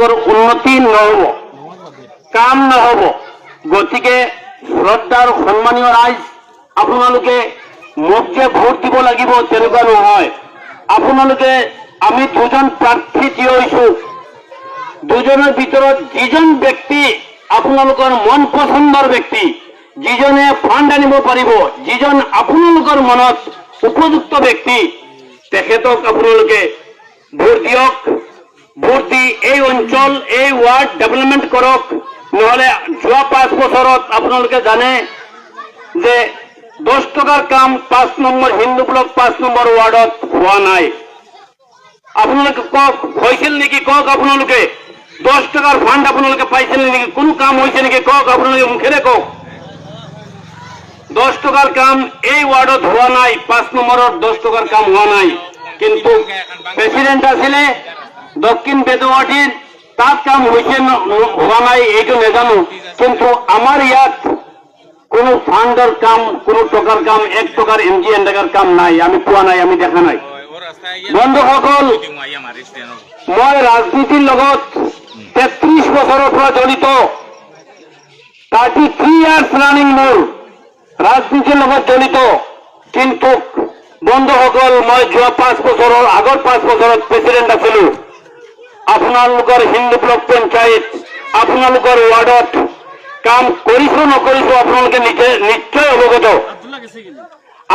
আপোনালোকৰ উন্নতি নহ'ব, কাম নহ'ব। গতিকে শ্ৰদ্ধা আৰু সন্মানীয় ৰাইজ, আপোনালোকে মোক যে ভোট দিব লাগিব তেনেকুৱা নহয়। আপোনালোকে আমি দুজন প্ৰাৰ্থী থিয় হৈছো, দুজনৰ ভিতৰত যিজন ব্যক্তি আপোনালোকৰ মন পচন্দৰ ব্যক্তি, যিজনে ফাণ্ড আনিব পাৰিব, যিজন আপোনালোকৰ মনত উপযুক্ত ব্যক্তি, তেখেতক আপোনালোকে ভোট দিয়ক। ভোট দি এই অঞ্চল, এই ৱাৰ্ড ডেভেলপমেণ্ট কৰক। নহ'লে যোৱা 5 বছৰত আপোনালোকে জানে যে 10 টকাৰ কাম 5 নম্বৰ হিন্দু ব্লক 5 নম্বৰ ৱাৰ্ডত হোৱা নাই। আপোনালোকে কওক, হৈছিল নেকি কওক? আপোনালোকে 10 টকাৰ ফাণ্ড আপোনালোকে পাইছিল নেকি? কোনো কাম হৈছে নেকি কওক? আপোনালোকে মুখেৰে কওক। 10 টকাৰ কাম এই ৱাৰ্ডত হোৱা নাই, 5 নম্বৰত 10 টকাৰ কাম হোৱা নাই। কিন্তু প্ৰেচিডেণ্ট আছিলে দক্ষিণ বেদৱাটিৰ, তাত কাম হৈছে হোৱা নাই এইটো নাজানো, কিন্তু আমাৰ ইয়াত কোনো ফাণ্ডৰ কাম, কোনো টকাৰ কাম, 1 টকাৰ MG এণ্ডাকাৰ কাম নাই, আমি পোৱা নাই, আমি দেখা নাই। বন্ধুসকল, মই ৰাজনীতিৰ লগত 33 বছৰৰ পৰা জড়িত, 33 ইয়াৰ্ছ ৰানিং মোৰ ৰাজনীতিৰ লগত জড়িত। কিন্তু বন্ধুসকল, মই যোৱা 5 বছৰৰ আগৰ 5 বছৰত প্ৰেচিডেণ্ট আছিলো। আপোনালোকৰ হিন্দু ব্লক পঞ্চায়ত, আপোনালোকৰ ৱাৰ্ডত কাম কৰিছো নকৰিছো আপোনালোকে নিশ্চয় অৱগত।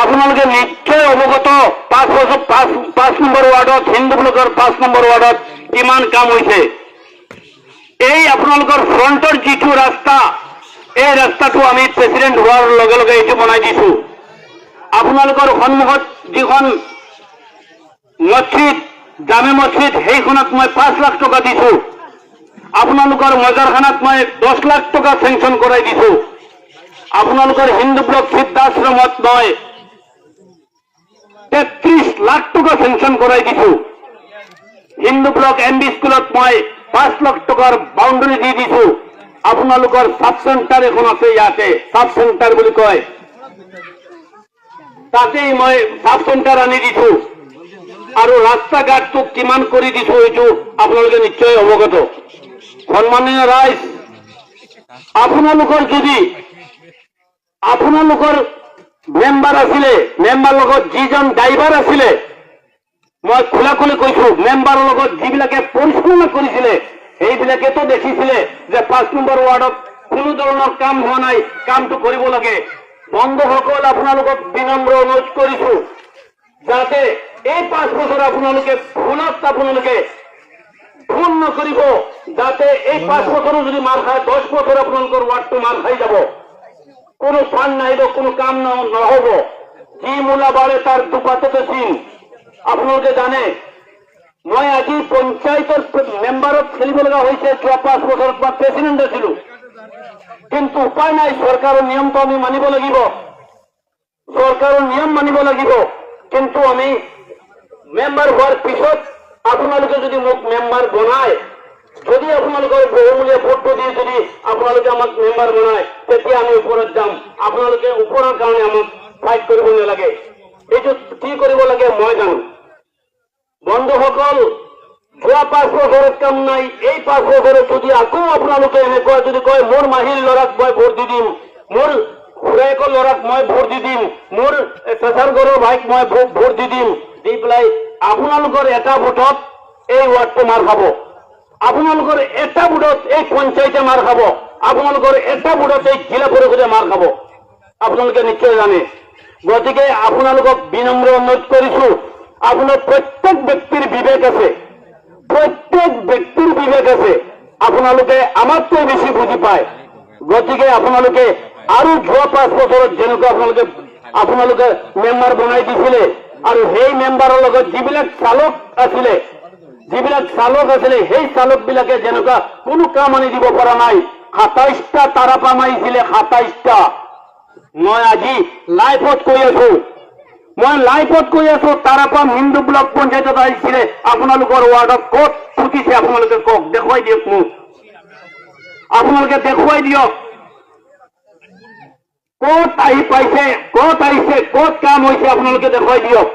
আপোনালোকে নিশ্চয় অৱগত 5 নম্বৰ ৱাৰ্ডত, হিন্দু ব্লকৰ 5 নম্বৰ ৱাৰ্ডত কিমান কাম হৈছে। এই আপোনালোকৰ ফ্ৰণ্টৰ যিটো ৰাস্তা, এই ৰাস্তাটো আমি প্ৰেচিডেণ্ট হোৱাৰ লগে লগে এইটো বনাই দিছো। আপোনালোকৰ সন্মুখত যিখন মছজিদ, জামে মছজিদ, সেইখনত মই 5 লাখ টকা দিছো। আপোনালোকৰ মজাৰখানাত মই 10 লাখ টকা চেংচন কৰাই দিছো। আপোনালোকৰ হিন্দু ব্লক সিদ্ধাশ্ৰমত মই 33 লাখ টকা চেংচন কৰাই দিছো। হিন্দু ব্লক MB স্কুলত মই 5 লাখ টকাৰ বাউণ্ডাৰী দি দিছো। আপোনালোকৰ সাব চেণ্টাৰ এখন আছে, ইয়াতে সাব চেণ্টাৰ বুলি কয়, তাতেই মই সাব চেণ্টাৰ আনি দিছো। আৰু ৰাস্তা ঘাটটো কিমান কৰি দিছো এইটো আপোনালোকে নিশ্চয় অৱগত। সন্মানীয় ৰাইজ, আপোনালোকৰ যদি আপোনালোকৰ মেম্বাৰ আছিলে, মেম্বাৰ লগত যিজন ড্ৰাইভাৰ আছিলে, মই খোলাখুলি কৈছো, মেম্বাৰৰ লগত যিবিলাকে পৰিচালনা কৰিছিলে সেইবিলাকেতো দেখিছিলে যে 5 নম্বৰ ৱাৰ্ডত কোনো ধৰণৰ কাম হোৱা নাই, কামটো কৰিব লাগে। বন্ধুসকল, আপোনালোকক বিনম্ৰ অনুৰোধ কৰিছো যাতে এই 5 বছৰ আপোনালোকে ভুল নকৰিব, যাতে এই 5 বছৰো যদি মাৰ খায় 10 বছৰ আপোনালোকৰ ৱাৰ্ডটো মাৰ খাই যাব। কোনো ফাণ্ড নাহিব, কোনো কাম নহ'ব। যি মূলা বাঢ়ে তাৰ দুপাততে চিন। আপোনালোকে জানে মই আজি পঞ্চায়তৰ মেম্বাৰত খেলিব লগা হৈছে। যোৱা 5 বছৰত মই প্ৰেচিডেণ্ট আছিলো, কিন্তু উপায় নাই, চৰকাৰৰ নিয়মটো আমি মানিব লাগিব, চৰকাৰৰ নিয়ম মানিব লাগিব। কিন্তু আমি মেম্বাৰ হোৱাৰ পিছত আপোনালোকে যদি মোক মেম্বাৰ বনায়, যদি আপোনালোকৰ বহুমূলীয়া ভোটটো দি যদি আপোনালোকে আমাক মেম্বাৰ বনায়, তেতিয়া আমি ওপৰত যাম। আপোনালোকে ওপৰৰ কাৰণে আমাক ফাইট কৰিব নালাগে, এইটো কি কৰিব লাগে মই জানো। বন্ধুসকল, যোৱা 5 বছৰত কাম নাই, এই 5 বছৰত যদি আকৌ আপোনালোকে এনেকুৱা যদি কয় মোৰ মাহীৰ ল'ৰাক মই ভোট দি দিম, মোৰ খুৰায়েকৰ ল'ৰাক মই ভোট দি দিম, মোৰ চেঁচাৰ ঘৰৰ ভাইক মই ভোট দি দিম, দি পেলাই আপোনালোকৰ এটা ভোটত এই ৱাৰ্ডটো মাৰ খাব, আপোনালোকৰ এটা ভোটত এই পঞ্চায়তে মাৰ খাব, আপোনালোকৰ এটা ভোটত এই জিলা পৰিষদে মাৰ খাব, আপোনালোকে নিশ্চয় জানে। গতিকে আপোনালোকক বিনম্ৰ অনুৰোধ কৰিছো, আপোনাৰ প্ৰত্যেক ব্যক্তিৰ বিবেক আছে, প্ৰত্যেক ব্যক্তিৰ বিবেক আছে, আপোনালোকে আমাতকৈ বেছি বুজি পায়। গতিকে আপোনালোকে আৰু যোৱা 5 বছৰত যেনেকুৱা আপোনালোকে মেম্বাৰ বনাই দিছিলে, আৰু সেই মেম্বাৰৰ লগত যিবিলাক চালক আছিলে সেই চালক বিলাকে যেনেকুৱা কোনো কাম আনি দিব পৰা নাই। 27টা তাৰাপা মাৰিছিলে, 27টা। মই আজি লাইভত কৈ আছো, তাৰাপা হিন্দু ব্লক পঞ্চায়তত আহিছিলে, আপোনালোকৰ ৱাৰ্ডত ক'ত ফুটিছে আপোনালোকে কওক, দেখুৱাই দিয়ক মোক, আপোনালোকে দেখুৱাই দিয়ক ক'ত আহি পাইছে, ক'ত আহিছে, ক'ত কাম হৈছে, আপোনালোকে দেখুৱাই দিয়ক।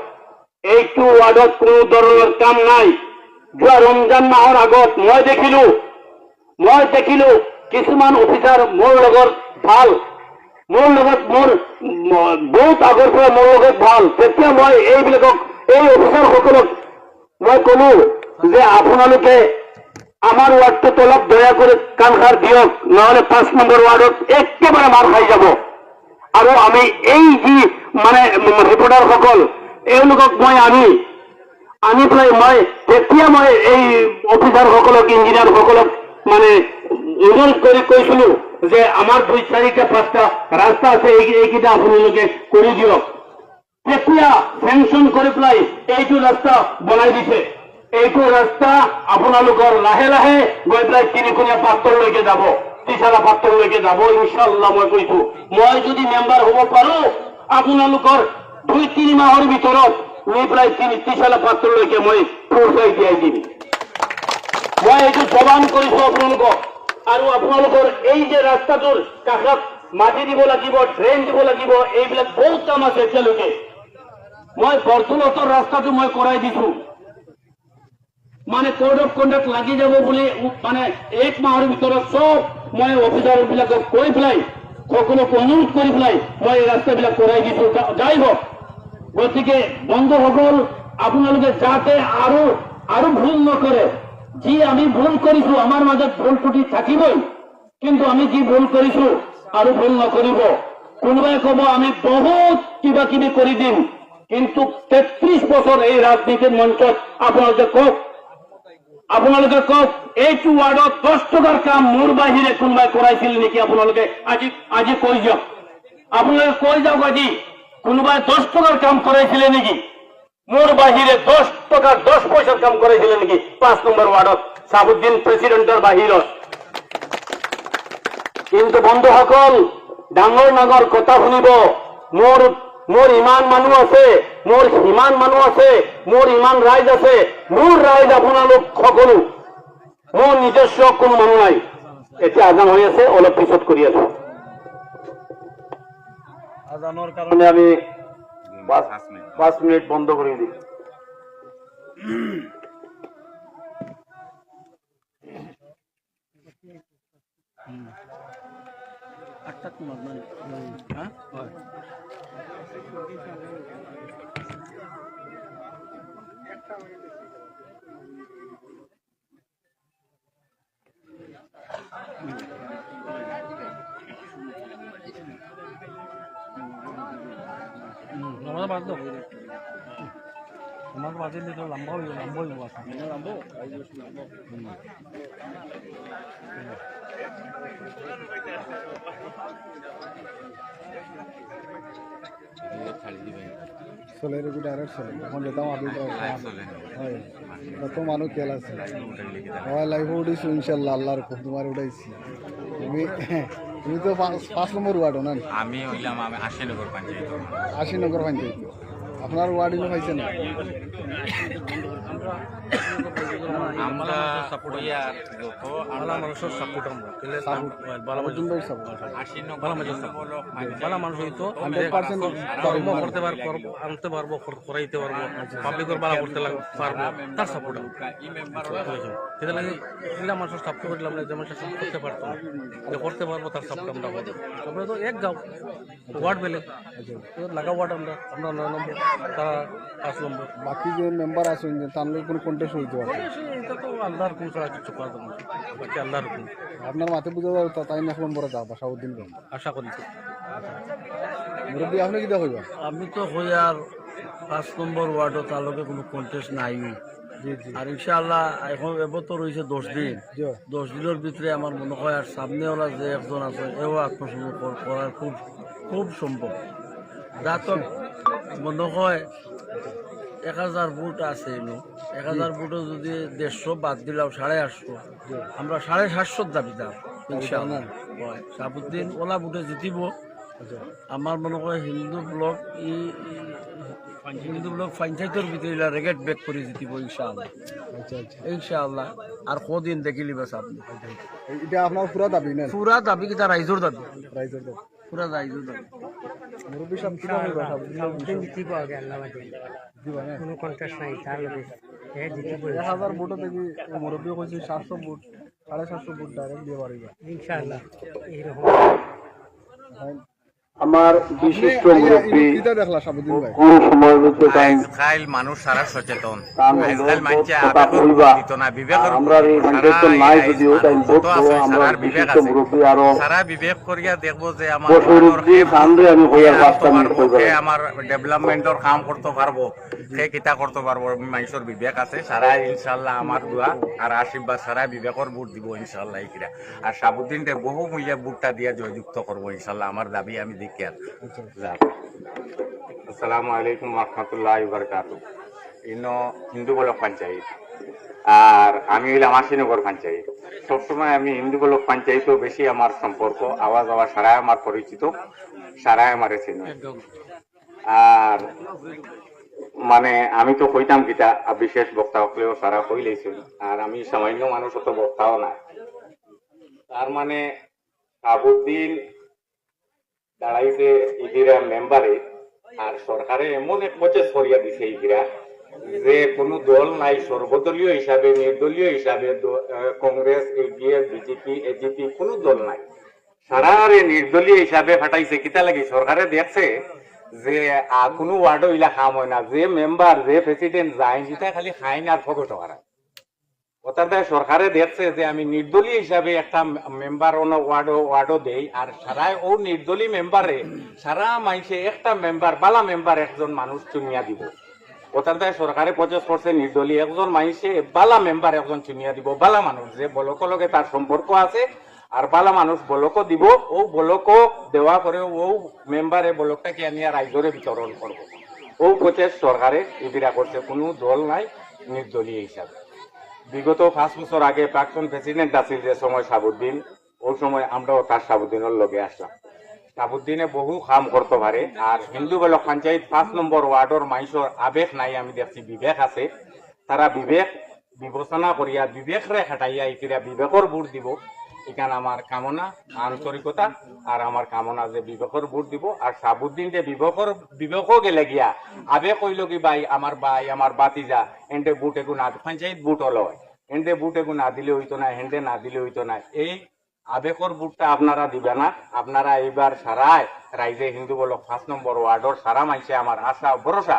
এইটো ৱাৰ্ডত কোনো ধৰণৰ কাম নাই। যোৱা ৰমজান মাহৰ আগত মই দেখিলো কিছুমান অফিচাৰ মোৰ লগত ভাল, মোৰ লগত বহুত আগৰ পৰা মোৰ লগত ভাল। তেতিয়া মই এইবিলাকক, এই অফিচাৰসকলক মই কলো যে আপোনালোকে আমাৰ ৱাৰ্ডটোত অলপ দয়া কৰি কাণসাৰ দিয়ক, নহলে 5 নম্বৰ ৱাৰ্ডত একেবাৰে মাৰ খাই যাব। আৰু আমি এই যি মানে ৰিপৰ্টাৰসকল, এওঁলোকক মই আনি পেলাই তেতিয়া মই এই অফিচাৰসকলক, ইঞ্জিনিয়াৰসকলক মানে অনুৰোধ কৰি কৈছিলো যে আমাৰ 2, 4, 5টা ৰাস্তা আছে, এইকেইটা আপোনালোকে কৰি দিয়ক। তেতিয়া চেংচন কৰি পেলাই এইটো ৰাস্তা বনাই দিছে। এইটো ৰাস্তা আপোনালোকৰ লাহে লাহে গৈ পেলাই তিনিকুণীয়া পাত্ৰলৈকে যাব, ত্ৰিশালা পাত্ৰলৈকে যাব ইনশাআল্লাহ। মই কৈছো, মই যদি মেম্বাৰ হ'ব পাৰো আপোনালোকৰ 2-3 মাহৰ ভিতৰত লৈ পেলাই ত্ৰিশালা পাত্ৰলৈকে মই পৌঁছাই দিয়াই দিম। মই এইটো জবান কৰিছো আপোনালোকক। আৰু আপোনালোকৰ এই যে ৰাস্তাটোৰ কাষত মাটি দিব লাগিব, ড্ৰেইন দিব লাগিব, এইবিলাক বহুত কাম আছে এতিয়ালৈকে। মই বৰতুলতৰ ৰাস্তাটো মই কৰাই দিছো, মানে কোড অফ কণ্ডাক্ট লাগি যাব বুলি মানে 1 মাহৰ ভিতৰত চব মই অফিচাৰ বিলাকক কৈ পেলাই, সকলোক অনুৰোধ কৰি পেলাই মই এই ৰাস্তাবিলাক কৰাই দিছো। যাই হওক, গতিকে বন্ধুসকল আপোনালোকে যাতে আৰু ভুল নকৰে। যি আমি ভুল কৰিছো, আমাৰ মাজত ভুল ত্ৰুটি থাকিবই, কিন্তু আমি যি ভুল কৰিছো আৰু ভুল নকৰিব। কোনোবাই কব আমি বহুত কিবা কিবি কৰি দিম, কিন্তু 33 বছৰ এই ৰাজনীতিৰ মঞ্চত আপোনালোকে কওক এইটো ৱাৰ্ডত 10 টকাৰ কাম মোৰ বাহিৰে কোনোবাই কৰাইছিল নেকি? আপোনালোকে আজি কৈ যাওক, আপোনালোকে কৈ যাওক আজি কোনোবাই 10 টকাৰ কাম কৰাইছিলে নেকি? মোৰ বাহিৰে 10 টকা 10 পইচাৰ কাম কৰাইছিলে নেকি 5 নম্বৰ ৱাৰ্ডত, চাহাবুদ্দিন প্ৰেচিডেণ্টৰ বাহিৰত? কিন্তু বন্ধুসকল, ডাঙৰ কথা শুনিব। মোৰ ইমান মানুহ আছে, মোৰ সিমান মানুহ আছে, মোৰ ইমান ৰাইজ আছে। মোৰ ৰাইজ আপোনালোক সকলো, মোৰ নিজস্ব কোনো মানুহ নাই। এতিয়া আজান হৈ আছে, অলপ পিছত কৰি আছো। আজানৰ কাৰণে আমি 5 মিনিট বন্ধ কৰি দিই। Nomás va a ser de lambo y lambo y va a ser. ¿No lambo? চলে রে ডাইরেক্ট চলে এখন যেতাম আমি কত মানুষ তেল আছে হয় লাইভ উঠাইছো ইনশাল্লাহ আল্লাহর খুব তোমার উঠাইছি তুমি তো 5 নম্বর ওয়ার্ড না? আমি হইলাম আমি আশিনগর পঞ্চায়েত। আশিনগর পঞ্চায়েত আপনার ওয়ার্ডে পাইছে না? আমরা সাপোর্টার যত আলা মানুষের সাপোর্ট আমরা কেলে বালা মানুষ আশিনগর বালা মানুষ হইতো 100% কর্ম করতে পারবো, আনতে পারবো, করাইতে পারবো, পাবলিকের বালা করতে পারবো, তার সাপোর্ট এই মেম্বার হয়েছে। সেটা লাগে এলা মানুষের সাপোর্ট করলাম না, যেমন সাপোর্ট করতে পারতো যে করতে পারবো তার সাপোর্ট আমরা করবো। আমরা তো এক গাঁও ওয়ার্ড বেলে লাগা ওয়ার্ড আমরা 9 নম্বর, তারা 5 নম্বর। বাকি যে মেম্বার আছেন যে তার কোনো কন্টেস্ট হইতে পারে, এটা তো আল্লাহর কোন ছাড়া কিছু করা যাবে না, বাকি আল্লাহর কোন। আপনার মাথে বুঝা যাবে তাই 1 নম্বরে যাও শাহাবুদ্দিন আশা করি। মুরব্বী আপনি কিটা কইবা? আমি তো হই আর 5 নম্বর ওয়ার্ডও তার লগে কোনো কন্টেস্ট নাই। আর ইনশাআল্লাহ এখন এবছর রয়েছে 10 দিন, 10 দিনের ভিতরে আমার মনে হয় আর সামনে ওরা যে একজন আছে এও আত্মসমর্পণ করার খুব সম্ভব। যা তো মনে হয় 1000 ভোট আছে, 1000 ভোটও যদি 150 বাদ দিলাম 850, আমরা 750 দাবিদার ইনশাআল্লাহ। শাহাবুদ্দিন ওলা ভোটে জিতিব। আমার মনে হয় হিন্দু ব্লক পঞ্চায়েতের ভিতরে রেগেট ব্যাক করে জিতিব ইনশাআল্লাহ। ইনশাআল্লাহ আর কদিন দেখিলি বাস আপনি। এটা আপনার পুরা দাবি না? পুরা দাবি কি তার রাইজোর দাবি, রাইজের দাবি, পুরা রাইজোর দাবি। মুরব্বী সাহেব কিটা কইবা? জিতিব আগে আল্লাহ দিবা না, কোনো কন্টেস্ট নাই তার লগে। 1000 ভোটে দেখি মুরব্বী কইছে 700 ভোট 750 ভোট ডাইরেক্ট দিয়ে পারিবা ইনশাআল্লাহ এইরকম আমার বিশিষ্ট মুরব্বী কিটা দেখলা সাবুদ্দিন ভাই কোন সময় হচ্ছে তাই আজকাল মানুষ সারা সচেতন কাম আজকাল মানুষে কথা আবেগের কইবা। দিত না বিবেকের আমরা এই হান্ড্রেড নাই যদিও তাই যত আছে আমরা সারার বিবেক বিশিষ্ট আছে মুরব্বী আরো সারা বিবেক করিয়া দেখবো যে আমার বছর দিয়ে সামনে আমি হইয়ার বাস্তা মিনিট কইবা সে আমার ডেভেলপমেন্টর কাম করতে পারবো সে কিতা করতে পারবো মানুষের বিবেক আছে সারা ইনশাল্লাহ আমার দোয়া আর আশীর্বাদ সারা বিবেকর ভোট দিব ইনশাল্লাহ এইকিরা আর সাবুদ্দিন বহু মূল্যে ভোটটা দিয়া জয়যুক্ত করবো ইনশাল্লাহ আমার দাবি আমি দেখি আর আসসালামু আলাইকুম রহমতুল্লাহ বারকাতুহু ইনো হিন্দু ব্লক পঞ্চায়েত আর আমি হইলাম আশিনগর পঞ্চায়েত সবসময় আমি হিন্দু ব্লক পঞ্চায়েত বেশি আমার সম্পর্ক আওয়াজ আওয়াজ সারাই আমার পরিচিত সারাই আমার চেনে আর মানে আমি তো কইতাম কিতা বিশেষ বক্তা হলেও সারা কইলেছেন আর আমি সামান্য মানুষ অত বক্তাও না তার মানে সাবুদ্দিন দাঁড়াইছে ইদিরা মেম্বারে আর সরকারে এমন এক প্রচেষ্টা করিয়া দিছে ইদিরা যে কোনো দল নাই সর্বদলীয় হিসাবে নির্দলীয় হিসাবে কংগ্রেস এলডিএফ বিজেপি এজিপি কোনো দল নাই সারারে নির্দলীয় হিসাবে ফাটাইছে কিতা লাগি সরকারে দেখছে যে কোনো ওয়ার্ডও ইলা কাম হয় না যে মেম্বার যে প্রেসিডেন্ট যায় সেটা খালি খাইন আর ফটো টাকা অর্থাৎ সরকারে দেখছে যে আমি নির্দলীয় হিসাবে একটা মেম্বার ওয়ার্ডও দেই আর সারা ও নির্দলীয় মেম্বারে সারা মাইসে একটা মেম্বার বালা মেম্বার একজন মানুষ চুনিয়া দিব অর্থাৎ সরকারে প্রচেষ্টা করছে নির্দলীয় একজন মাইসে বালা মেম্বার একজন চুনিয়া দিব বালা মানুষ যে বলক লগে তার সম্পর্ক আছে আর বালা মানুষ বলকও দিব ও বলকও দেওয়া করে ও মেম্বারে বলকটাকে আনিয়া রাইজরে বিতরণ করব ও প্রচেষ্টা সরকারে ইবিরা করছে কোনো দল নাই নির্দলীয় হিসাবে বিগত 5 বছর আগে প্রাক্তন প্রেসিডেন্ট আছিল যে সময় সাবুদ্দিন ওই সময় আমরাও তার সাবুদ্দিনের লগে আসলাম সাবুদ্দিনে বহু কাম করতে পারে আর হিন্দু ব্লক পঞ্চায়েত 5 নম্বর ওয়ার্ডের মানুষের আবেগ নাই আমি দেখছি বিবেক আছে তারা বিবেক বিবেচনা করিয়া বিবেক রে খাটাইয়া ইতিরা বিবেকর ভোট দিব এখানে আমার কামনা আন্তরিকতা আর আমার কামনা যে বিবেকর ভোট দিব আর সাবুদ্দিন যে বিবেকও গেলে গিয়া আবেগ কইল কি ভাই আমার বাতিজা এন্ডে বুট এগু না পঞ্চায়েত বুট হলো এন্ডে বুট এগু না দিলে হইতো না হেন্ডে না দিলে হইতো না এই আবেগর বুটটা আপনারা দিবে না আপনারা এইবার সারায় রাইজে হিন্দু ব্লক 5 নম্বর ওয়ার্ডর সারা মাইসে আমার আশা ভরসা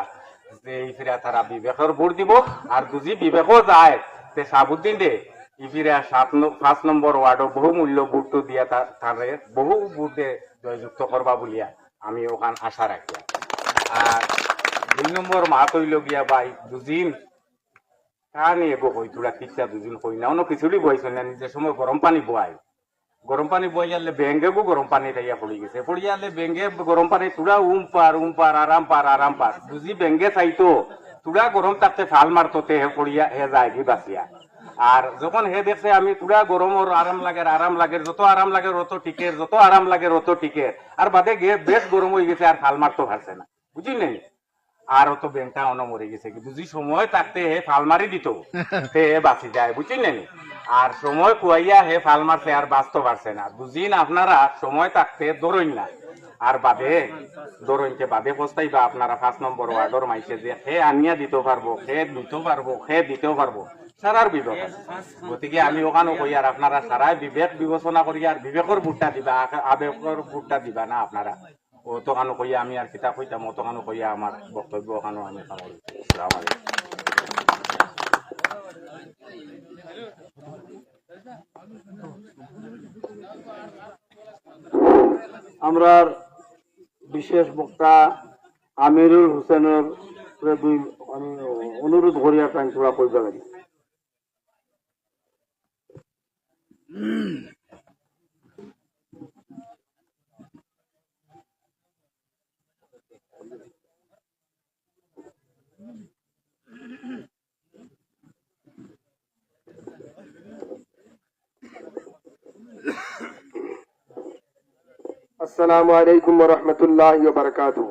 যে এইফিরা তারা বিবেকর ভোট দিব আর যদি বিবেকও যায় তে সাবুদ্দিন দে ইফিরা 5 নম্বর ওয়ার্ডর বহু মূল্য ভোট দিয়া তারে বহু ভোটে জয়যুক্ত করবা বলিয়া আমি ওখান আশা রাখি আর 2 নম্বর মাত হইল গিয়া ভাই দুদিন কানি এগো কই তোরা কিচ্ছা দুদিন কই না অন্য কিছুই বইছ না নিজের সময় গরম পানি গরম পানি বই গেলে বেঙ্গেগো গরম পানি তাইয়া পড়ি গেছে পড়ি গেলে বেঙ্গে গরম পানি তোরা উম পার আরাম পার বুঝি বেঙ্গে চাইতো তোরা গরম তাতে ফাল মারতো হে পড়িয়া হে যায় কি বাঁচিয়া আর যখন হে দেখছে আমি তোরা গরমর আরাম লাগে যত আরাম লাগে রত টিকের যত আরাম লাগে রত টিকের আর বাদে গে বেশ গরম হয়ে গেছে আর ফাল মারতো পারছে না বুঝলি নেই আর অত বেংটা অন মরে গেছে কিন্তু যে সময় থাকতে হে ফাল মারি দিত তে বাঁচি যায় বুঝলি নেই আর সময় কুয়াইয়া হে ফাল মারছে আর বাঁচতে পারছে না বুঝিন আপনারা সময় থাকতে দৌড়ইন না আর বাদে দৌড়ইনকে বাদে পস্তাইবা আপনারা 5 নম্বর ওয়ার্ডর মাইসে যে হে আনিয়া দিতে পারবো হে দিতেও পারবো সারার বিবেক আছে গতিকে আমি ওখানে কই আর আপনারা সারাই বিবেক বিবেচনা করি আর বিবেকর ভোটটা দিবা আবেগর ভোটটা দিবা না আপনারা ও তোখানো কইয়া আমি আর কিতাব কইতাম ও তোখানো কইয়া আমার বক্তব্য ওখানে আমি সামরি আসসালামু আলাইকুম আমরা বিশেষ বক্তা আমিরুল হোসেনের অনুরোধ করিয়া টাইম তোরা কইবা লাগি السلام عليكم ورحمة الله وبركاته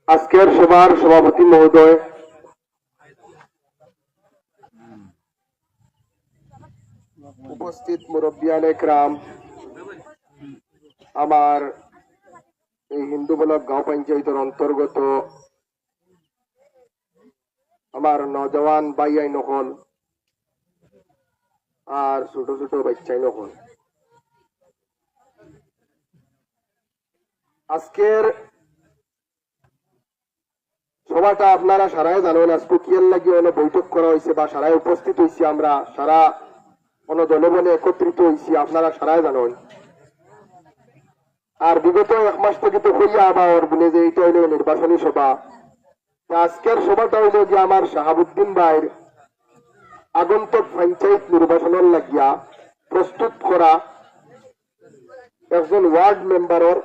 আজকের সভার সভাপতি মহোদয় উপস্থিত মুরব্বিয়ানে کرام, আমার এই হিন্দু ব্লক গাঁও পঞ্চায়েতের অন্তর্গত আমার নজওয়ান ভাইয়াই নকল আর ছোট ছোট বাচ্চাই নকল, আজকের সভাটা আপনারা সারাই জানেন। আজকে কিয়ার লাগি অনেক বৈঠক করা হয়েছে বা সারাই উপস্থিত হয়েছি, আমরা সারা কোন জনবলে একত্রিত হয়েছি, আপনারা সারাই জানেন। আর বিগত এক মাস থেকে তো হইয়া আবার বলে যে এইটা হইল নির্বাচনী সভা। আজকের সভাটা হইল যে আমার শাহাবুদ্দিন ভাইয়ের আগন্তক পঞ্চায়েত নির্বাচনের লাগিয়া প্রস্তুত করা একজন ওয়ার্ড মেম্বারের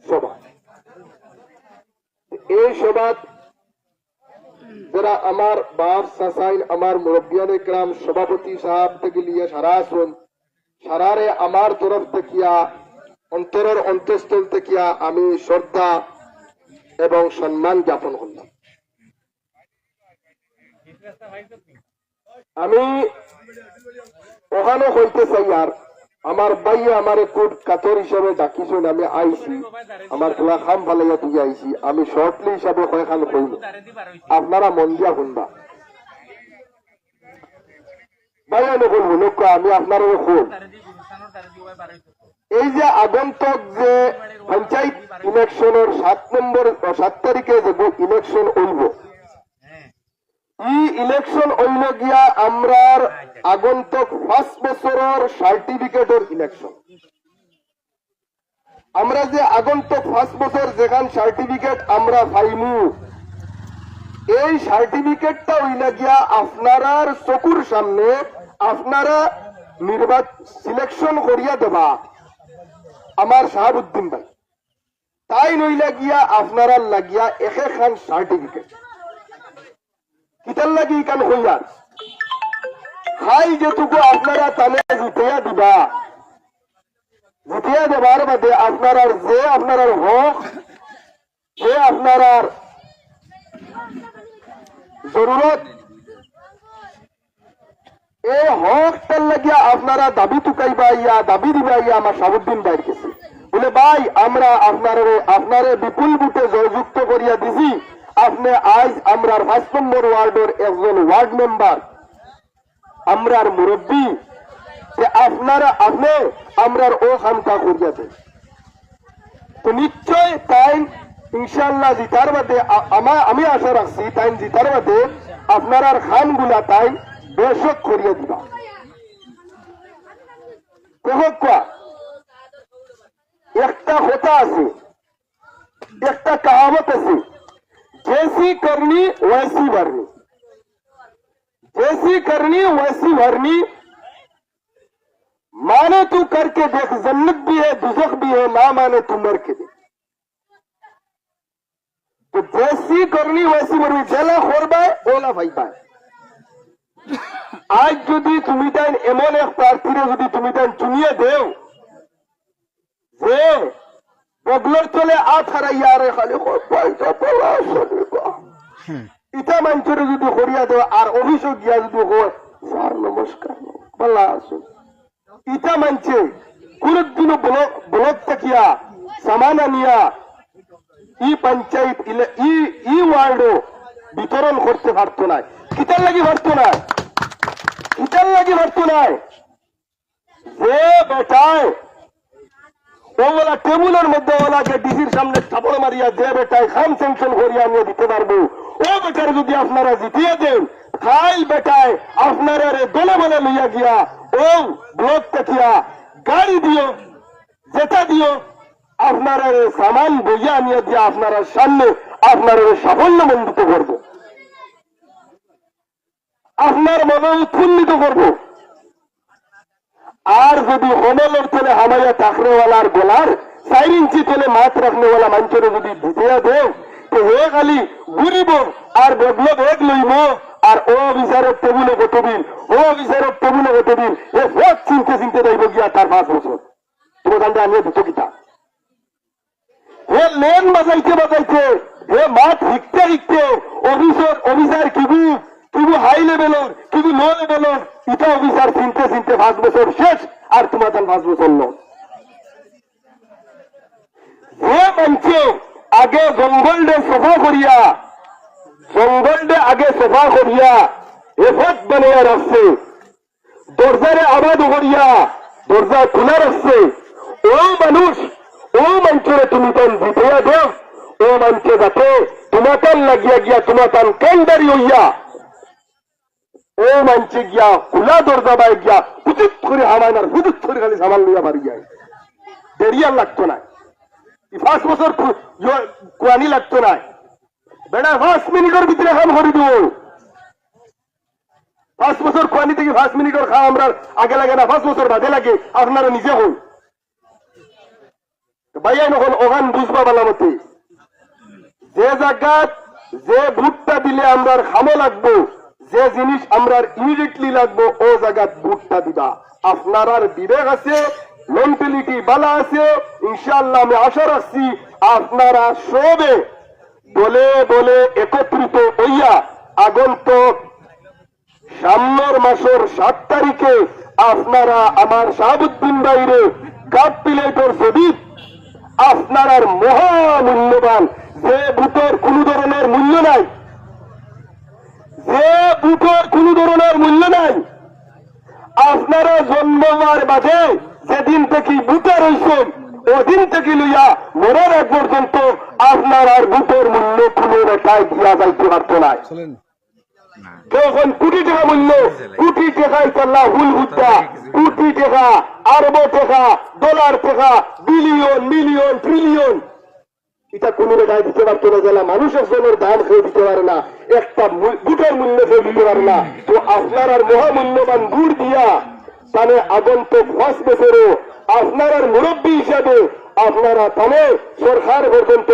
সভা। এই সভা যারা আমার বাপ সাসাইন, আমার মুরব্বিয়ানে کرام, সভাপতি সাহেব থেকে লিয়ে সারা আসুন, সারারে আমার তরফ থেকে অন্তরের অন্তঃস্থল থেকে আমি শ্রদ্ধা এবং সম্মান জ্ঞাপন করলাম। আমি ওখানে হইতে চাই আর আমার ভাইয়া আমার খুব কাতর হিসাবে ডাকিছেন, আমি আইছি, আমার তোলা খাম ফালাইয়া তুই আইছি, আমি শর্টলি হিসাবে কয়েকখান কইব, আপনারা মন দিয়া শুনবা। ভাইয়া নকল হলুক, আমি আপনারা শুন। এই যে আগন্তক যে পঞ্চায়েত ইলেকশনের 7 তারিখে যে ইলেকশন হইব, ইলেকশন হইল গিয়া আমরার আগন্তক 5 বছরের সার্টিফিকেটের ইলেকশন। আমরা যে আগন্তক 5 বছর যেখান সার্টিফিকেট আমরা পাইমু, এই সার্টিফিকেটটা হইলা গিয়া আপনারার চকুর সামনে আপনারা সিলেকশন করিয়া দেবা আমার শাহাবুদ্দিন ভাই, তাই নইলা গিয়া আপনারা লাগিয়া এখান সার্টিফিকেট কিতার লাগি কান হইয়া খাই যেটুকু আপনারা তালে জিতিয়া দিবা, জিতিয়া দেবার বাদে আপনার যে আপনার হক, যে আপনার জরুরত, এই হকটার লাগিয়া আপনারা দাবি টুকাইবা ইয়া দাবি দিবা ইয়া আমার শাহাবুদ্দিন ভাইয়ের কাছে, বলে ভাই আমরা আপনারে বিপুল ভোটে জয়যুক্ত করিয়া দিছি, আপনি আজ আমরার 5 নম্বর ওয়ার্ডের একজন ওয়ার্ড মেম্বার, আমরার মুরব্বী, আপনি আমরার ও খামটা করিয়া দেন। তো নিশ্চয় তাই ইনশাল্লাহ জিতার বাদে আমি আশা রাখছি তাই জিতার বাদে আপনার খান গুলা তাই বেশক করিয়া দিবা। একটা কথা আছে, একটা কাহাবত আছে, जैसी करनी वैसी भरनी, जैसी करनी वैसी भरनी, माने तू करके देख, जन्नत भी है दुज़ख भी है, ना माने तू मर के देख। तो जैसी करनी वैसी भरनी, जेला खोरबाय ओला भाईबाय। आज যদি তুমি তাই এমন এক প্রার্থীরে যদি তুমি তাই চুনিয়ে দেও যে বগলর চলে আছাড়াইয়া রে খালি পয়সা পাওয়া ইটা মানুষের যদি করিয়া দেও আর অভিযোগ গিয়া যদি হয় স্যার নমস্কার ভালো আসুন, ইটা মানছে কোনদিনও ব্লক থাকিয়া সামান আনিয়া ই পঞ্চায়েত ই ওয়ার্ডও বিতরণ করতে পারতো না। কিতার লাগি পারতো না, কিতার লাগি পারতো না, যে বেটায় ওলা টেবুলের মধ্যে ওলাকে ডিসির সামনে চাপড় মারিয়া যে বেটায় খাম স্যাংশন করিয়া আনিয়ে দিতে পারবো, ও বেটার যদি আপনারা জিতিয়ে দেন, খাইল বেটায় আপনারা দলে বলে লইয়া গিয়া ও ব্লক দেখিয়া গাড়ি দিও, যেটা দিও, আপনারা সামান বইয়া আনিয়ে দিয়া আপনারা সামনে আপনারা সাফল্য মণ্ডিত করব, আপনার মনে উৎফুল্লিত করব। আর যদি হনলের তলে হামাইয়া টাকরেওয়ালার গলার 4 ইঞ্চি তলে মাছ রাখনেওয়ালা মানুষের যদি ভিজিয়া দেও, তো হে খালি ঘুরিব আর বদলত এক লইব, আর ও বিচারের টেবিলে কত দিন, ও বিচারের টেবিলে কত দিন, এ সব চিনতে চিনতে যাইব গিয়া তার 5 বছর। তোমার গানটা আনিয়ে দিত কিতা, হে লেন বাজাইতে বাজাইতে, হে মাছ শিখতে শিখতে অফিসার কিবু কিন্তু হাই লেভেলর কিন্তু লো লেভেলর ইটা অফিসার চিনতে চিনতে 5 বছর শেষ আর তোমার 5 বছর ন যে মানছে আগে জঙ্গলডে সফা করিয়া জঙ্গলডে আগে সফা করিয়া এফত বানিয়ে রাখছে দরজারে আবাদ করিয়া দরজা খোলা রাখছে ও মানুষ ও মানুষের তুমি তান জিতিয়া দেও ও মানুষে যাতে তোমার লাগিয়া গিয়া তোমার কেন্দারি হইয়া ও মানছে গিয়া খোলা দরজা বাই গিয়া হুজুত করে হামায়নার হুজুত করে খালি সামান লইয়া বাড়ি যায় দেরি আর লাগতো না 5 বছর কোয়ানি লাগতো না বেড়া 5 মিনিটের ভিতরে কাম করে দিব 5 বছর কোয়ানি থেকে 5 মিনিটের খাওয়া আমরা আগে লাগে না 5 বছর বাদে লাগে আপনারা নিজে হন ভাইয়া নখন ওখান বুঝবা বালা মতে যে জায়গাত যে ভুট্টা দিলে আমরা খামো লাগবো যে জিনিস আমরা ইমিডিয়েটলি লাগবো ও জায়গাত ভুট্টা দিবা আপনার বিবেক আছে মেন্টালিটি বালা আছে ইনশাআল্লাহ আমি আশা রাখছি আপনারা সবে বলে বলে একত্রিত হইয়া আগন্তুক সামনের মাসের 7 তারিখে আপনারা আমার শাহাবুদ্দিন বাইরে কাপ প্লেটের ছবি আপনার মহামূল্যবান যে বুটের কোন ধরনের মূল্য নাই যে বুটের কোন ধরনের মূল্য নাই আপনারা জন্মবার বাদে যেদিন থেকে বুটে রয়েছেন ওদিন থেকে লইয়া মরার এক পর্যন্ত আপনার আর বুটের মূল্য কোনো রেখায় দিয়া যাইতে পারত না যখন কোটি টাকা মূল্য কোটি টাকায় চাল্লা হুল হুদ্দা কোটি টাকা আরব টাকা ডলার টাকা বিলিয়ন মিলিয়ন ট্রিলিয়ন এটা কোন রেখায় দিতে পারতো না জেলা মানুষ একজনের দাম খেয়ে দিতে পারে না একটা বুটের মূল্য খেয়ে দিতে পারে না তো আপনার আর মহামূল্যবান বুট দিয়া তাহলে আগন্তুক 5 বছরও আপনার আর মুরব্বী হিসাবে আপনারা তাহলে সরকার পর্যন্ত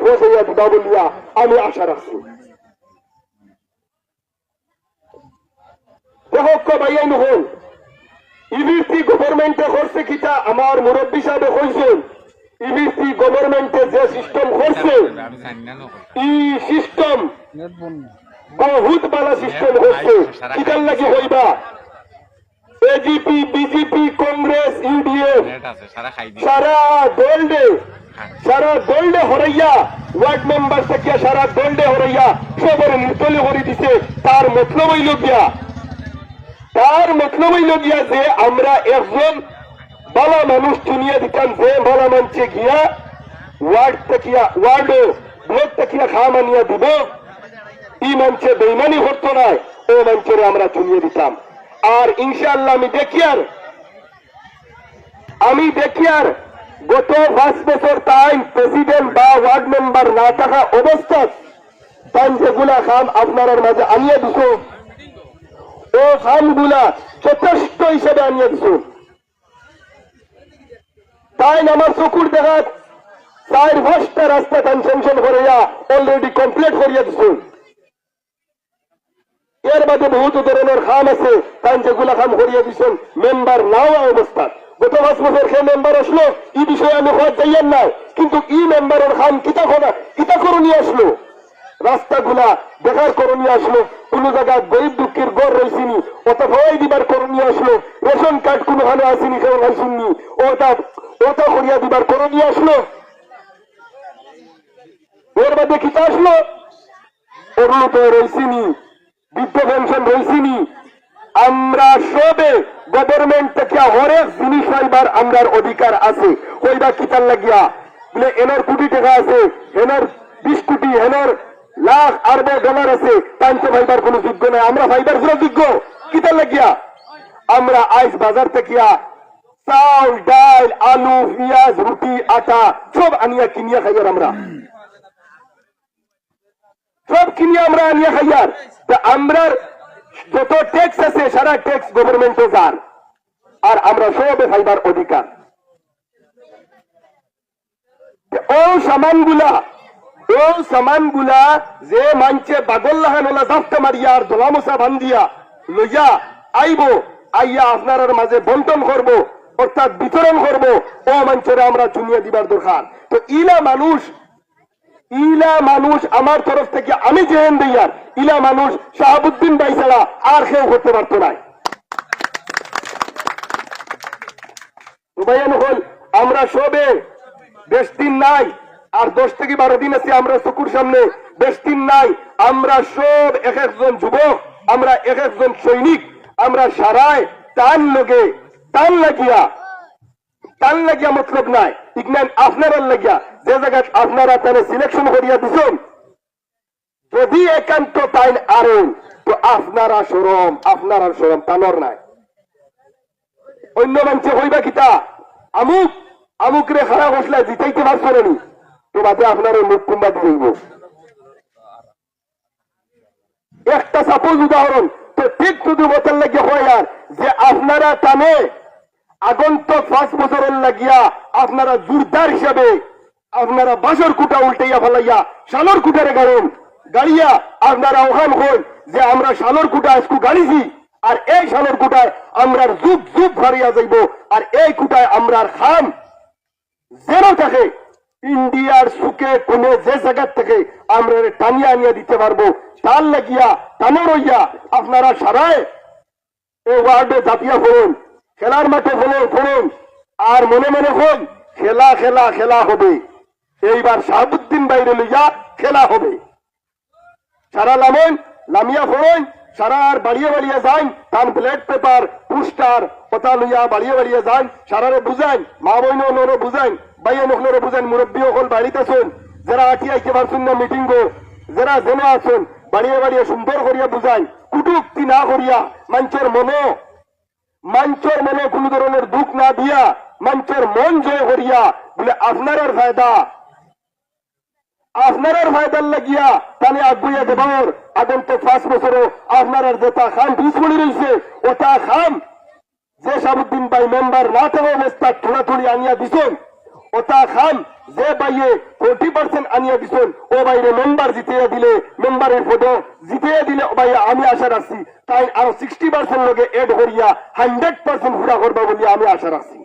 বসাইয়া দিবা বলিয়া আমি আশা রাখছি দেখো ভাইয়াই নহল ইবিসি গভর্নমেন্টে করছে কিটা আমার মুরব্বী সাহেব কইছেন ইবিসি গভর্নমেন্টে যে সিস্টেম করছে ই সিস্টেম বহুত ভালো সিস্টেম করছে কিটার লাগি হইবা এজিপি বিজেপি কংগ্রেস ইউডিএফ সারা দলডে হরাইয়া ওয়ার্ড মেম্বার থেকে সারা দলডে হরাইয়া সবরে নির্দলীয় করে দিছে তার মতলব হইল গিয়া যে আমরা একজন ভালো মানুষ চুনিয়ে দিতাম যে ভালো মানছে গিয়া ওয়ার্ড ব্লক থেকে খাওয়া মানিয়া দিব ই মানছে বেইমানি করতো না ও মানছে আমরা চুনিয়ে দিতাম আর ইনশাআল্লাহ আমি দেখি আর গত 5 বছর টাইম প্রেসিডেন্ট বা ওয়ার্ড মেম্বার না থাকা অবস্থা তাই যেগুলা খাম আপনার মাঝে আনিয়ে দিছ ও খামগুলা যথেষ্ট হিসেবে আনিয়ে দিছ তাই আমার চকুর দেখাত 4-5টা রাস্তা কনসেনশন করিয়া অলরেডি কমপ্লিট করিয়া দিছ এর মাঝে বহুত ধরনের খাম আছে তাই যেগুলা খাম করিয়া দিচ্ছেন মেম্বার নাও অবস্থা গত 5 বছর সে মেম্বার আসলো এই বিষয়ে আমি হওয়ার যাইয়েন না কিন্তু ই মেম্বারের খাম কিতা করণীয় আসলো রাস্তাগুলা দেখার করণীয় আসলো কোন জায়গায় গরিব দুঃখের গড় রয়েছিনি ওটা হওয়াই দিবার করণীয় আসলো রেশন কার্ড কোনোখানে আসেনি কেউ আসেননি ওটা করিয়া দিবার করণীয় আসলো এর মধ্যে কিতা আসলো অরুণ রয়েছিনি বৃদ্ধ পেনশন রয়েছিনি আমরা সবে গভর্নমেন্ট থেকে হরেক জিনিস পাইবার আমার অধিকার আছে ওইটা কিতার লাগিয়া বলে এনার কোটি টাকা আছে এনার 20 কোটি এনার লাখ আরব ডলার আছে তাইতে পাইবার কোনো যোগ্য নাই আমরা পাইবার কোনো যোগ্য কিতার লাগিয়া আমরা আইস বাজার থেকে চাউল ডাল আলু পেঁয়াজ রুটি আটা সব আনিয়া কিনিয়া খাইয়ার আমরা সব কিনিয়া আমরা আনিয়া খাইয়ার আমরা যত ট্যাক্স আছে সারা ট্যাক্স গভর্নমেন্টে যার আর আমরা সবে খাইবার অধিকার ও সামানগুলা যে মানছে বাগল্লাহানলা জাফটা মারিয়া আর দোলামশা বান্ধিয়া লইয়া আইয়া আপনার মাঝে বন্টন করব অর্থাৎ বিতরণ করব ও মানছেরা আমরা চুনিয়ে দিবার দরকার তো ইলা মানুষ ইলা মানুষ আমার তরফ থেকে আমি জেহেন দিয়ার ইলা মানুষ শাহাবুদ্দিন ভাই ছাড়া আর কেউ করতে পারতো না। হল আমরা সবে বেশ দিন নাই, আর 10 থেকে 12 দিন আছে আমরা চকুর সামনে, বেশ দিন নাই। আমরা সব এক একজন যুবক, আমরা এক একজন সৈনিক, আমরা সারায় টান লাগিয়া মতলব নাই, ইগনান আপনার লাগিয়া যে জায়গা আপনারা তাহলে সিলেকশন করিয়া দিছেন, যদি একান্ত টাইম আরেন তো আপনারা সরম টানর নাই। অন্য মানুষে হইবা কিতা আমুক রে খারাপ হসলা জিতাইতে পারছো না, তো বাদে আপনার মুখ কুম্বা দিব। একটা সাপোজ উদাহরণ তো ঠিক শুধু বোতল লাগিয়া হয় আর যে আপনারা টানে আগন্তক 5 বছরের লাগিয়া আপনারা জোরদার হিসাবে আপনারা বাসর কুটা উল্টাইয়া ফেলাইয়া শালর কুটারে গাড়িয়া আপনারা ওখান হন যে আমরা শালর কুটা আজকু গাড়িছি, আর এই শালর কুটায় আমরা যুগ হারিয়া যাইব, আর এই কুটায় আমরা খাম যেন থাকে ইন্ডিয়ার সুকে কোনে যে জায়গার থেকে আমরা টানিয়া আনিয়া দিতে পারবো, তার লাগিয়া টানো রইয়া আপনারা সারায় এই ওয়ার্ডে জাতীয় ফোন খেলার মাঠে ফোন আর মনে হন খেলা হবে। এইবার শাহাবুদ্দিন বাইরে লইয়া খেলা হবে। সারা লামিয়া ফোন সারা আর বাড়িয়ে যান, তার ব্ল্যাক পেপার পোস্টার কথা লইয়া বাড়িয়ে যান, সারারে বুঝান, মা বইন বুঝান, বাইয়ে নখলরে বুঝান, মুরব্বী হল বাড়িতে আসুন, যারা আটি আইতে পারছেন না মিটিং যারা জেনে আসুন বাড়িয়ে সুন্দর করিয়া বুঝান, কুটুক্তি না করিয়া মানুষের মনে কোন ধরনের দুঃখ না দিয়া মানুষের মন জয় করিয়া বলে আপনার ফায়দার লাগিয়া তাহলে আগুইয়া দেবর আগন্তক 5 বছরও আপনার যেটা খাম পিছপড়ি রয়েছে ওটা খাম যে শাহাবুদ্দিন ভাই মেম্বার না থাকা অবস্থা থোড়াথুড়ি আনিয়া দিছেন, ওটা খাম যে বাইয়ে 40% আনিয়া দিছেন, ও বাইরে মেম্বার জিতিয়ে দিলে মেম্বারের পদ জিতিয়ে দিলে ভাইয়া আমি আশা রাখছি তাই আরো 60% লগে এড করিয়া 100% পুরা করবো বলে আমি আশা রাখছি।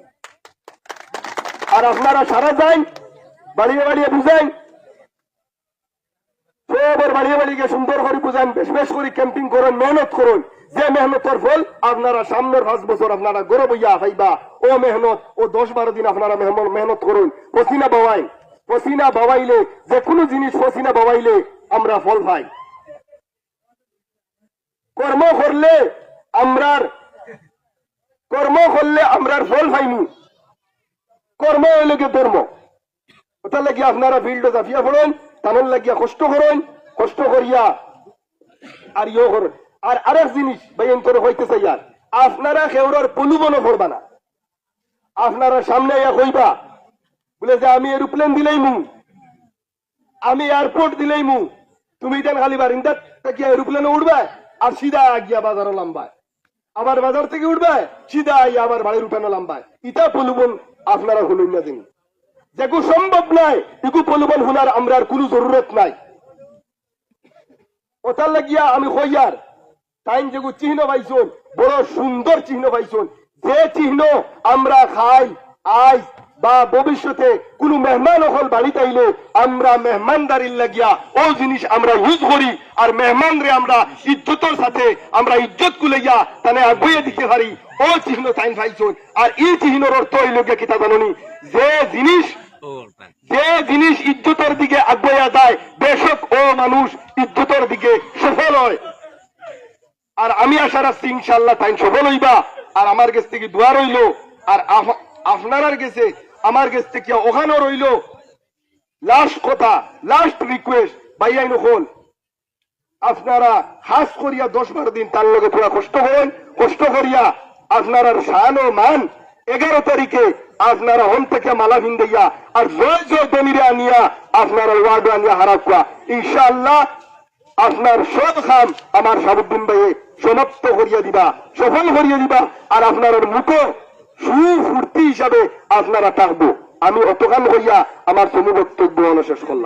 আর আপনারা সারা যান বাড়িয়ে বুঝান, সবর বাড়িয়ে সুন্দর করে বুঝান, বেশ করে ক্যাম্পিং করুন, মেহনত করুন, যে মেহনতের ফল আপনারা সামনের 5 বছর আপনারা গৌরব হইয়া পাইবা। ও মেহনত ও 10-12 দিন আপনারা মেহনত করুন, পসিনা বাবাইলে যে কোনো জিনিস পসিনা বাবাইলে আমরা ফল পাই। কর্ম করলে আমরার ফল পাইনি, কর্ম হইলে ধর্ম। ওটার লাগিয়া আপনারা ফিল্ড জাফিয়া পড়ুন, তাদের লাগিয়া কষ্ট করিয়া আর করুন। আর আরেক জিনিস বাইন করে হইতে চাই, আর আপনারা কেউরার প্রলোভনও করবা না। আপনারা সামনে ইয়া কইবা বলে যে আমি এরোপ্লেন দিলেইমু, আমি এয়ারপোর্ট দিলেইমু, তুমি দেন খালি বারিন্দার থেকে এরোপ্লেনে উঠবে আর সিধা গিয়া বাজারও লাম্বায়, আবার বাজার থেকে উঠবে সিধা আবার বাড়ির উঠানো লাম্বায়। ইটা প্রলোভন আপনারা হলুন না, দিন যেগু সম্ভব নাই এগু প্রলোভন হলার আমরা কোনো জরুরত নাই। ওটার লাগিয়া আমি কইয়ার টাইম যেগু চিহ্ন পাইছুন, বড় সুন্দর চিহ্ন পাইছুন, যে চিহ্ন আমরা খাই আজ বা ভবিষ্যতে কোন মেহমান হল বাড়িতে আইলে আমরা মেহমানদারির লাগিয়া ও জিনিস আমরা ইউজ করি, আর মেহমানরে আমরা ইজ্জতের সাথে আমরা ইজ্জত কুলাইয়া তানে আগুয়ে দিতে পারি, ও চিহ্ন টাইম পাইছুন। আর এই চিহ্নর অর্থ হইল কিতা জানি, যে জিনিস ইজ্জতের দিকে আগুয়া যায় বেশক ও মানুষ ইজ্জতের দিকে সফল হয়। আর আমি আশা রাখছি ইনশাল্লাহ তাই সফল হইবা। আর আমার কাছ থেকে দোয়া রইল, আর আপনার কাছে আমার কাছ থেকে ওখানেও রইল লাস্ট রিকোয়েস্ট ভাইয়াই নকল, আপনারা হাস করিয়া 10-12 দিন তার লগে পুরা কষ্ট করিয়া আপনার শান ও মান 11 তারিখে আপনারা হন থেকে মালা ভিন্দাইয়া আর জয় দমিরে আনিয়া আপনারা ওয়ার্ড আনিয়া হারাকুয়া। ইনশাআল্লাহ আপনার সব খাম আমার শাহাবুদ্দিন ভাইয়ে সমাপ্ত করিয়া দিবা, সফল করিয়া দিবা। আর আপনার মুখে সুফুর্তি হিসাবে আপনারা থাকবো। আমি অতখান হইয়া আমার সমু বক্তব্য শেষ করলাম।